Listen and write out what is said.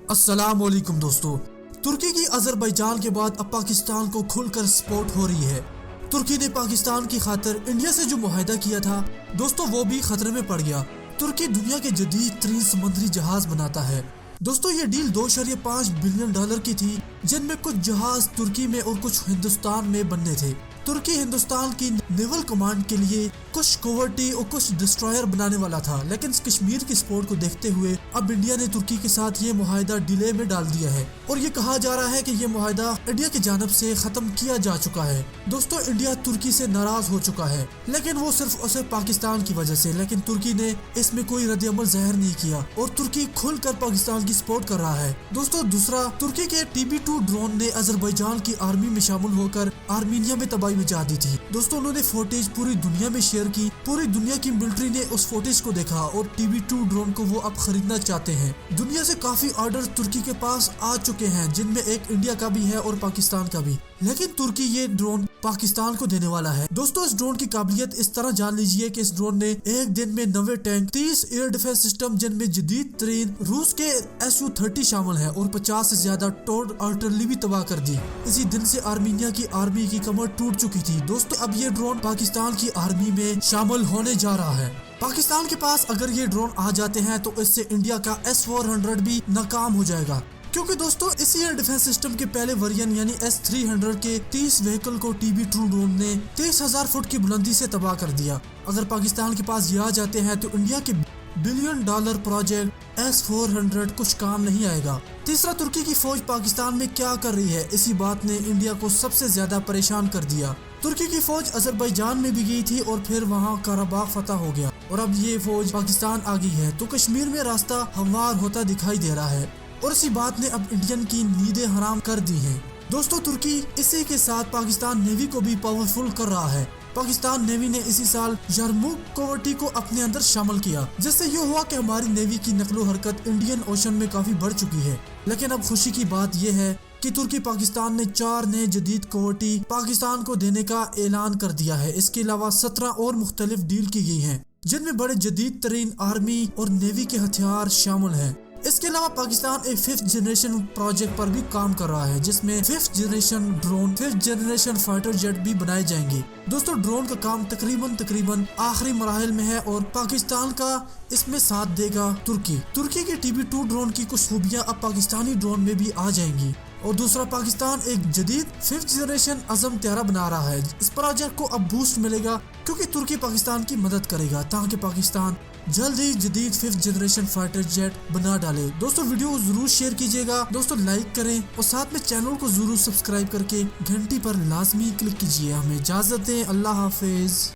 السلام علیکم دوستو، ترکی کی آذربائیجان کے بعد اب پاکستان کو کھل کر سپورٹ ہو رہی ہے۔ ترکی نے پاکستان کی خاطر انڈیا سے جو معاہدہ کیا تھا دوستو وہ بھی خطرے میں پڑ گیا۔ ترکی دنیا کے جدید ترین سمندری جہاز بناتا ہے۔ دوستو یہ ڈیل $2.5 بلین کی تھی، جن میں کچھ جہاز ترکی میں اور کچھ ہندوستان میں بننے تھے۔ ترکی ہندوستان کی نیول کمانڈ کے لیے کچھ کوورٹی اور کچھ ڈسٹرائر بنانے والا تھا، لیکن کشمیر کی سپورٹ کو دیکھتے ہوئے اب انڈیا نے ترکی کے ساتھ یہ معاہدہ ڈیلے میں ڈال دیا ہے، اور یہ کہا جا رہا ہے کہ یہ معاہدہ انڈیا کی جانب سے ختم کیا جا چکا ہے۔ دوستو انڈیا ترکی سے ناراض ہو چکا ہے، لیکن وہ صرف اسے پاکستان کی وجہ سے، لیکن ترکی نے اس میں کوئی رد عمل ظاہر نہیں کیا اور ترکی کھل کر پاکستان کی سپورٹ کر رہا ہے۔ دوستو دوسرا، ترکی کے TB2 ڈرون نے آذربائیجان کی آرمی میں شامل ہو کر آرمینیا میں تباہی مچا دی تھی۔ دوستو انہوں نے فوٹیج پوری دنیا میں شیئر کی، پوری دنیا کی ملٹری نے اس فوٹیج کو دیکھا اور TB2 ڈرون کو وہ اب خریدنا چاہتے ہیں۔ دنیا سے کافی آرڈر ترکی کے پاس آ چکے ہیں، جن میں ایک انڈیا کا بھی ہے اور پاکستان کا بھی، لیکن ترکی یہ ڈرون پاکستان کو دینے والا ہے۔ دوستو اس ڈرون کی قابلیت اس طرح جان لیجئے کہ اس ڈرون نے ایک دن میں 90 ٹینک، 30 ایئر ڈیفنس سسٹم جن میں جدید ترین روس کے Su-30 شامل ہے اور 50 سے زیادہ ٹورڈ آرٹلری بھی تباہ کر دی۔ اسی دن سے آرمینیا کی آرمی کی کمر ٹوٹ چکی تھی۔ دوستو اب یہ ڈرون پاکستان کی آرمی میں شامل ہونے جا رہا ہے۔ پاکستان کے پاس اگر یہ ڈرون آ جاتے ہیں تو اس سے انڈیا کا S-400 بھی ناکام ہو جائے گا، کیونکہ دوستو اسی ایئر ڈیفنس سسٹم کے پہلے ورژن یعنی S-300 کے 30 وہیکل کو TB2 ڈرون نے 23,000 فٹ کی بلندی سے تباہ کر دیا۔ اگر پاکستان کے پاس یہ آ جاتے ہیں تو انڈیا کے $1 بلین پروجیکٹ S-400 کچھ کام نہیں آئے گا۔ تیسرا، ترکی کی فوج پاکستان میں کیا کر رہی ہے، اسی بات نے انڈیا کو سب سے زیادہ پریشان کر دیا۔ ترکی کی فوج آذربائیجان میں بھی گئی تھی اور پھر وہاں قرباغ فتح ہو گیا، اور اب یہ فوج پاکستان آ گئی ہے تو کشمیر میں راستہ ہموار ہوتا دکھائی دے رہا ہے، اور اسی بات نے اب انڈین کی نیندیں حرام کر دی ہیں۔ دوستو ترکی اسی کے ساتھ پاکستان نیوی کو بھی پاورفل کر رہا ہے۔ پاکستان نیوی نے اسی سال یرموک کوورٹی کو اپنے اندر شامل کیا، جس سے یہ ہوا کہ ہماری نیوی کی نقل و حرکت انڈین اوشن میں کافی بڑھ چکی ہے۔ لیکن اب خوشی کی بات یہ ہے کہ ترکی پاکستان نے 4 نئے جدید کوورٹی پاکستان کو دینے کا اعلان کر دیا ہے۔ اس کے علاوہ 17 اور مختلف ڈیل کی گئی ہیں، جن میں بڑے جدید ترین آرمی اور نیوی کے ہتھیار شامل ہیں۔ اس کے علاوہ پاکستان ایک 5th جنریشن پروجیکٹ پر بھی کام کر رہا ہے، جس میں 5th generation drone, 5th generation fighter jet بھی بنائے جائیں گے۔ دوستو ڈرون کا کام تقریباً آخری مراحل میں ہے اور پاکستان کا اس میں ساتھ دے گا ترکی۔ ترکی کے TB2 ڈرون کی کچھ خوبیاں اب پاکستانی ڈرون میں بھی آ جائیں گی۔ اور دوسرا، پاکستان ایک جدید 5th جنریشن عزم طیارہ بنا رہا ہے۔ اس پروجیکٹ کو اب بوسٹ ملے گا کیونکہ ترکی پاکستان کی مدد کرے گا تاکہ پاکستان جلد ہی جدید 5th جنریشن فائٹر جیٹ بنا ڈالے۔ دوستو ویڈیو کو ضرور شیئر کیجیے گا، دوستو لائک کریں اور ساتھ میں چینل کو ضرور سبسکرائب کر کے گھنٹی پر لازمی کلک کیجیے۔ ہمیں اجازت دیں، اللہ حافظ۔